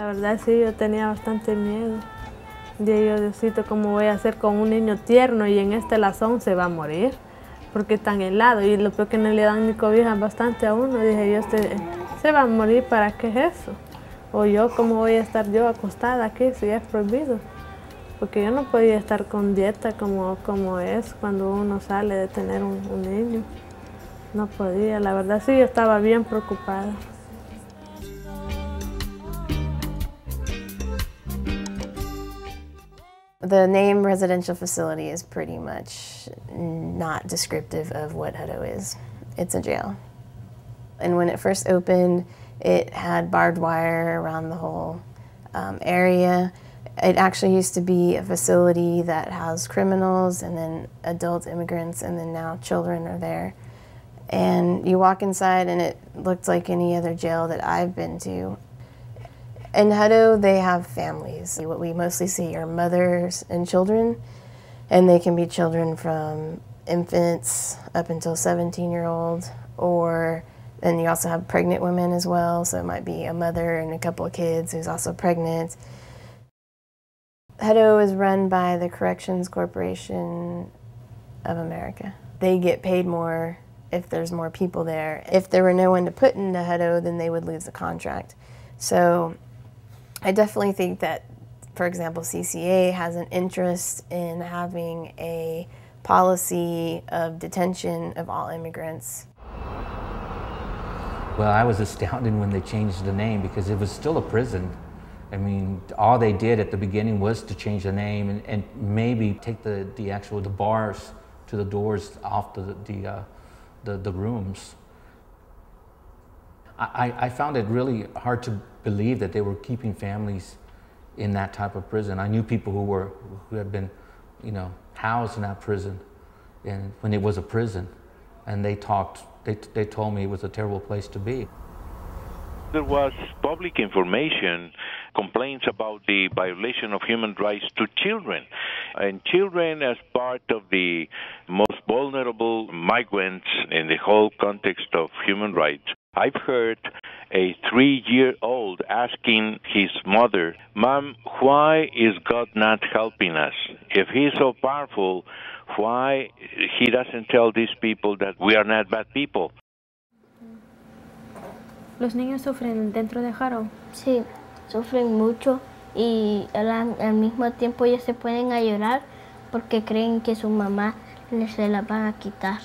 La verdad sí, yo tenía bastante miedo. Dije yo, Diosito, ¿cómo voy a hacer con un niño tierno y en este lazón se va a morir? Porque es tan helado y lo peor que no le dan ni cobijas bastante a uno. Dije yo, se va a morir, ¿para qué es eso? O yo, ¿cómo voy a estar yo acostada aquí si es prohibido? Porque yo no podía estar con dieta como es cuando uno sale de tener un niño. No podía, la verdad sí, yo estaba bien preocupada. The name residential facility is pretty much not descriptive of what Hutto is. It's a jail. And when it first opened, it had barbed wire around the whole area. It actually used to be a facility that housed criminals and then adult immigrants, and then now children are there. And you walk inside and it looked like any other jail that I've been to. In Hutto, they have families. What we mostly see are mothers and children, and they can be children from infants up until 17-year-old, or then you also have pregnant women as well, so it might be a mother and a couple of kids who's also pregnant. Hutto is run by the Corrections Corporation of America. They get paid more if there's more people there. If there were no one to put into Hutto, then they would lose the contract. So I definitely think that, for example, CCA has an interest in having a policy of detention of all immigrants. Well, I was astounded when they changed the name because it was still a prison. I mean, all they did at the beginning was to change the name and maybe take the bars to the doors off the rooms. I found it really hard to believe that they were keeping families in that type of prison. I knew people who had been, housed in that prison, and when it was a prison, and they told me it was a terrible place to be. There was public information, complaints about the violation of human rights to children. And children as part of the most vulnerable migrants in the whole context of human rights. I've heard a 3-year-old asking his mother, "Mom, why is God not helping us? If He's so powerful, why He doesn't tell these people that we are not bad people?" ¿Los niños sufren dentro de Hutto? Sí, sufren mucho y al mismo tiempo ellos se pueden a llorar porque creen que su mamá se la van a quitar.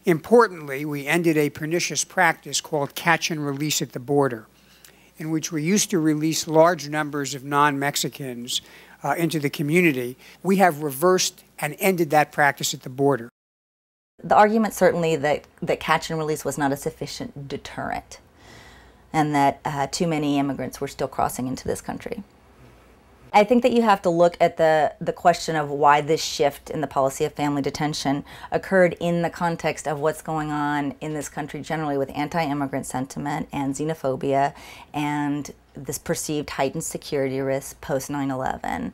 Importantly, we ended a pernicious practice called catch and release at the border, in which we used to release large numbers of non-Mexicans into the community. We have reversed and ended that practice at the border. The argument certainly that catch and release was not a sufficient deterrent, and that too many immigrants were still crossing into this country. I think that you have to look at the question of why this shift in the policy of family detention occurred in the context of what's going on in this country generally with anti-immigrant sentiment and xenophobia and this perceived heightened security risk post 9/11.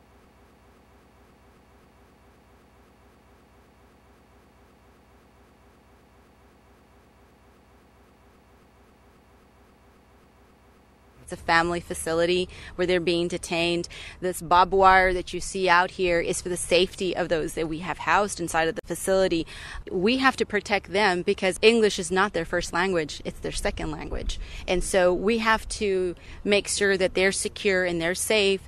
It's a family facility where they're being detained. This barbed wire that you see out here is for the safety of those that we have housed inside of the facility. We have to protect them because English is not their first language, it's their second language. And so we have to make sure that they're secure and they're safe.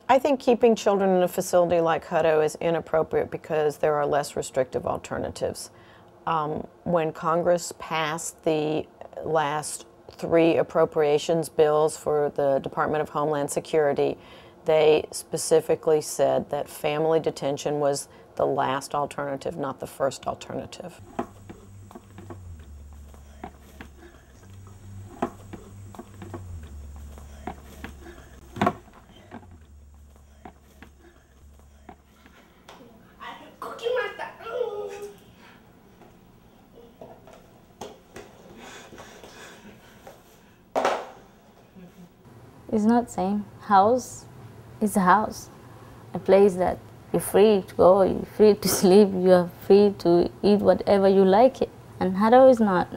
I think keeping children in a facility like Hutto is inappropriate because there are less restrictive alternatives. When Congress passed the last 3 appropriations bills for the Department of Homeland Security, they specifically said that family detention was the last alternative, not the first alternative. It's not the same. House is a house, a place that you're free to go, you're free to sleep, you're free to eat whatever you like it. And Hutto is not.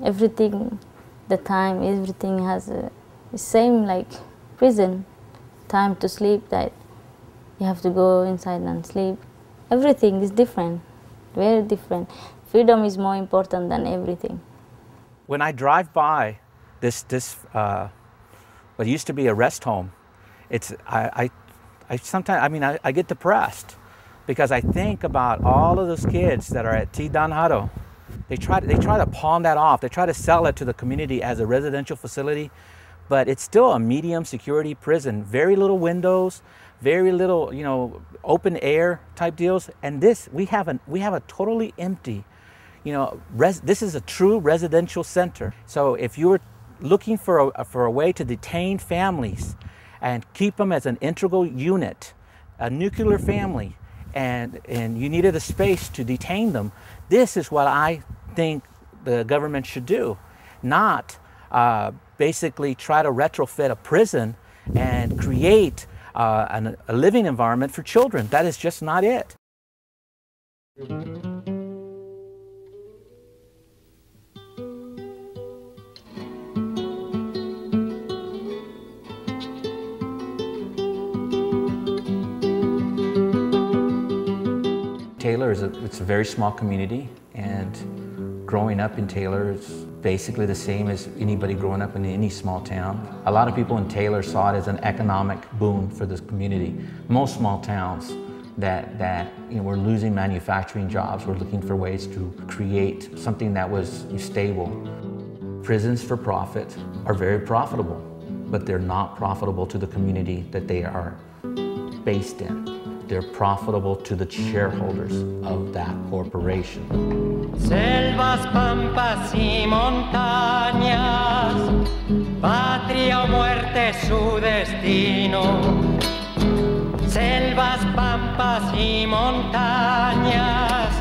Everything, the time, everything has the same like prison. Time to sleep, that you have to go inside and sleep. Everything is different, very different. Freedom is more important than everything. When I drive by this what used to be a rest home, I sometimes, I mean, I get depressed because I think about all of those kids that are at T-Dan Hutto. They try to pawn that off. They try to sell it to the community as a residential facility, but it's still a medium security prison. Very little windows, very little, you know, open air type deals. And this, we have a totally empty, you know, this is a true residential center. So if you were looking for a way to detain families and keep them as an integral unit, a nuclear family, and you needed a space to detain them, this is what I think the government should do. Not basically try to retrofit a prison and create a living environment for children. That is just not it. Taylor it's a very small community, and growing up in Taylor is basically the same as anybody growing up in any small town. A lot of people in Taylor saw it as an economic boon for this community. Most small towns that you know, were losing manufacturing jobs were looking for ways to create something that was stable. Prisons for profit are very profitable, but they're not profitable to the community that they are based in. They're profitable to the shareholders of that corporation. Selvas, pampas y montañas, patria o muerte su destino. Selvas, pampas y montañas,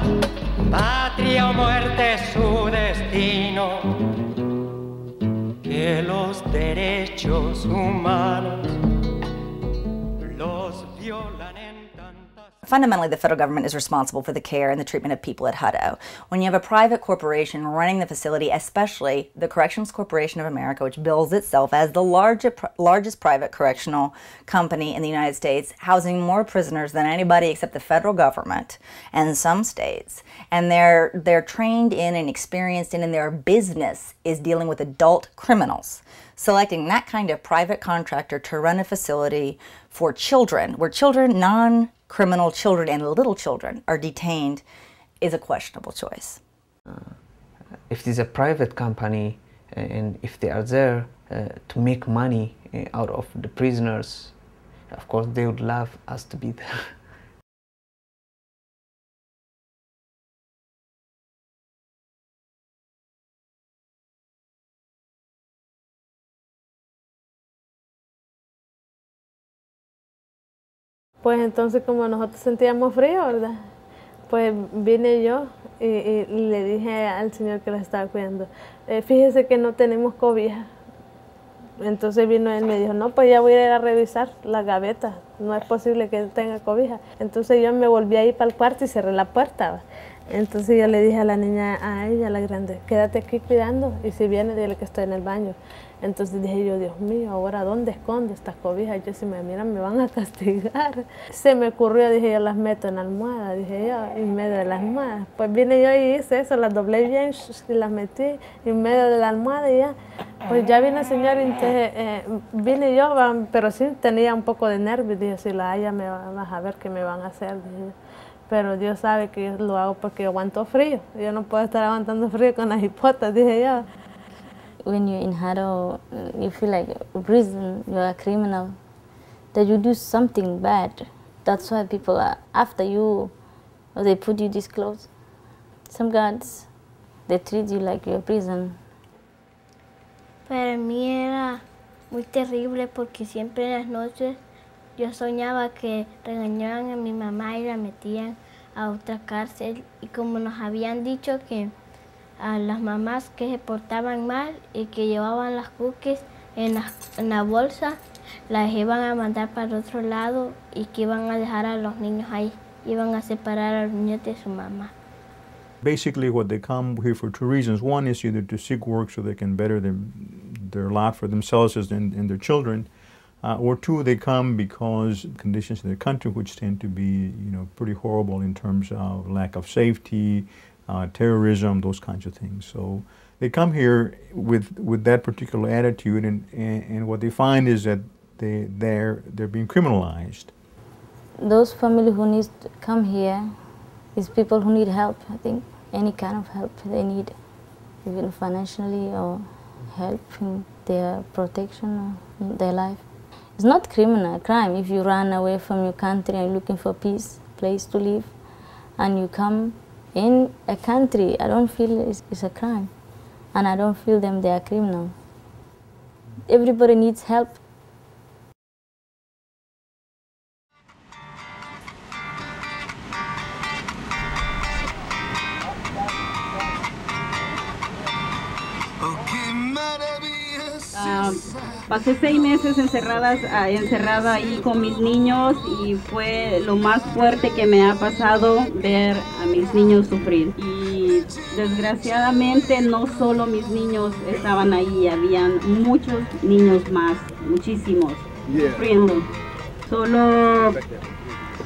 patria o muerte su destino. Que los derechos humanos los violan en Fundamentally, the federal government is responsible for the care and the treatment of people at Hutto. When you have a private corporation running the facility, especially the Corrections Corporation of America, which bills itself as the largest private correctional company in the United States, housing more prisoners than anybody except the federal government and some states, and they're trained in and experienced in, and their business is dealing with adult criminals. Selecting that kind of private contractor to run a facility for children, where children, non-criminal children and little children are detained, is a questionable choice. If it is a private company and if they are there to make money out of the prisoners, of course they would love us to be there. Pues entonces como nosotros sentíamos frío, ¿verdad? Pues vine yo y le dije al señor que la estaba cuidando, fíjese que no tenemos cobija. Entonces vino él y me dijo, no, pues ya voy a ir a revisar la gaveta, no es posible que tenga cobija. Entonces yo me volví a ir para el cuarto y cerré la puerta. Entonces yo le dije a la niña, a ella, la grande, quédate aquí cuidando y si viene dile que estoy en el baño. Entonces dije yo, Dios mío, ahora ¿dónde escondo estas cobijas? Yo si me miran me van a castigar. Se me ocurrió, dije yo, las meto en la almohada, dije yo, en medio de la almohada. Pues vine yo y hice eso, las doblé bien y las metí en medio de la almohada y ya. Pues ya vino el señor y entonces vine yo, pero sí tenía un poco de nervios. Dije, si la haya me vas a ver qué me van a hacer, dije yo. Pero Dios sabe que yo lo hago porque yo aguanto frío. Yo no puedo estar aguantando frío con las hipotas, dije yo. When you're in Hutto, you feel like a prison, you're a criminal, that you do something bad. That's why people are after you, or they put you these clothes. Some guards, they treat you like you're a prison. Para mí era muy terrible porque siempre en las noches yo soñaba que regañaban a mi mamá y la metían a otra cárcel. Y como nos habían dicho que a las mamás que se portaban mal y que llevaban las cookies, en la bolsa, las iban a mandar para otro lado y que iban a dejar a los niños ahí. Iban a separar a los niños de su mamá. Basically, what they come here for two reasons. One is either to seek work so they can better their lot for themselves and their children, or two, they come because conditions in their country, which tend to be, pretty horrible in terms of lack of safety, terrorism, those kinds of things. So they come here with that particular attitude, and what they find is that they're being criminalized. Those families who need to come here is people who need help. I think any kind of help they need, even financially or help in their protection or in their life. It's not crime if you run away from your country and looking for peace, place to live, and you come in a country. I don't feel it's a crime, and I don't feel they are criminal. Everybody needs help. Pasé 6 meses encerrada ahí con mis niños y fue lo más fuerte que me ha pasado ver a mis niños sufrir. Y desgraciadamente no solo mis niños estaban ahí, habían muchos niños más, muchísimos, sufriendo. Solo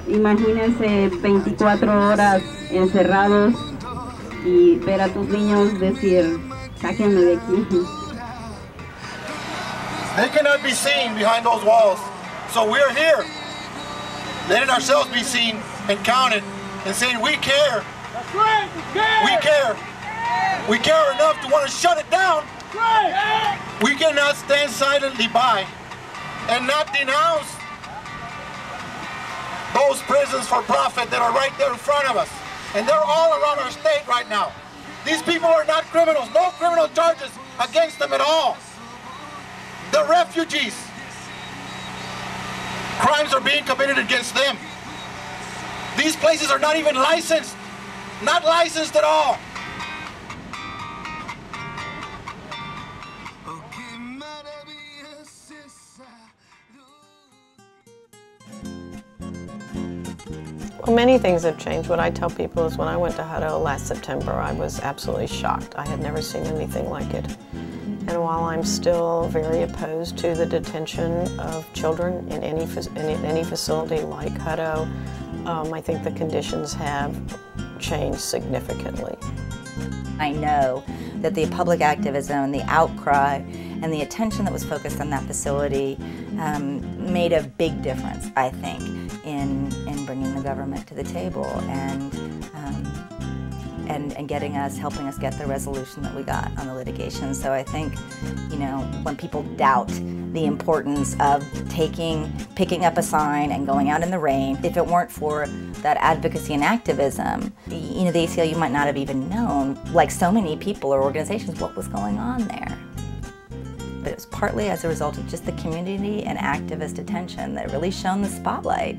imagínense 24 horas encerrados y ver a tus niños decir, sáquenme de aquí. They cannot be seen behind those walls. So we're here, letting ourselves be seen and counted and saying we care. That's right, we care. We care enough to want to shut it down. Right. We cannot stand silently by and not denounce those prisons for profit that are right there in front of us. And they're all around our state right now. These people are not criminals, no criminal charges against them at all. They're refugees. Crimes are being committed against them. These places are not even licensed. Not licensed at all. Well, many things have changed. What I tell people is when I went to Hutto last September, I was absolutely shocked. I had never seen anything like it. And while I'm still very opposed to the detention of children in any facility like Hutto, I think the conditions have changed significantly. I know that the public activism and the outcry and the attention that was focused on that facility made a big difference, I think, in bringing the government to the table and helping us get the resolution that we got on the litigation. So I think, when people doubt the importance of picking up a sign and going out in the rain, if it weren't for that advocacy and activism, the ACLU might not have even known, like so many people or organizations, what was going on there. But it was partly as a result of just the community and activist attention that really shone the spotlight.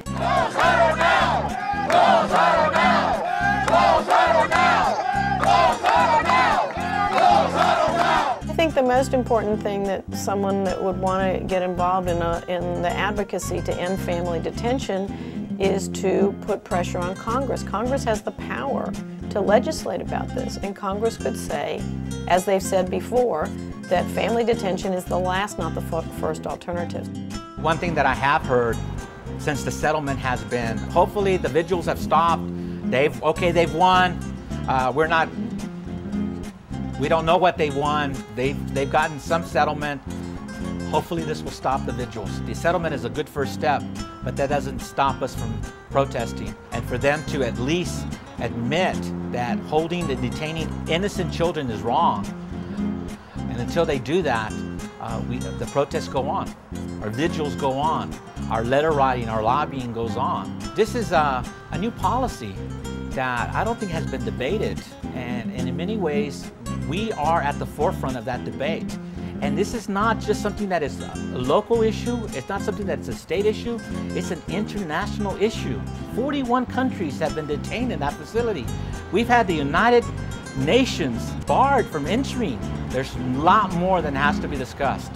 Close Hutto now! Close Hutto now! Close Hutto now! Close Hutto now! Close Hutto now! I think the most important thing that someone that would want to get involved in the advocacy to end family detention is to put pressure on Congress. Congress has the power to legislate about this, and Congress could say, as they've said before, that family detention is the last, not the first alternative. One thing that I have heard since the settlement has been, hopefully the vigils have stopped. They've won. We don't know what they won. They've gotten some settlement. Hopefully this will stop the vigils. The settlement is a good first step, but that doesn't stop us from protesting. And for them to at least admit that holding and detaining innocent children is wrong. And until they do that, the protests go on, our vigils go on, our letter writing, our lobbying goes on. This is a new policy that I don't think has been debated, and in many ways, we are at the forefront of that debate. And this is not just something that is a local issue, it's not something that's a state issue, it's an international issue. 41 countries have been detained in that facility. We've had the United Nations barred from entering. There's a lot more that has to be discussed.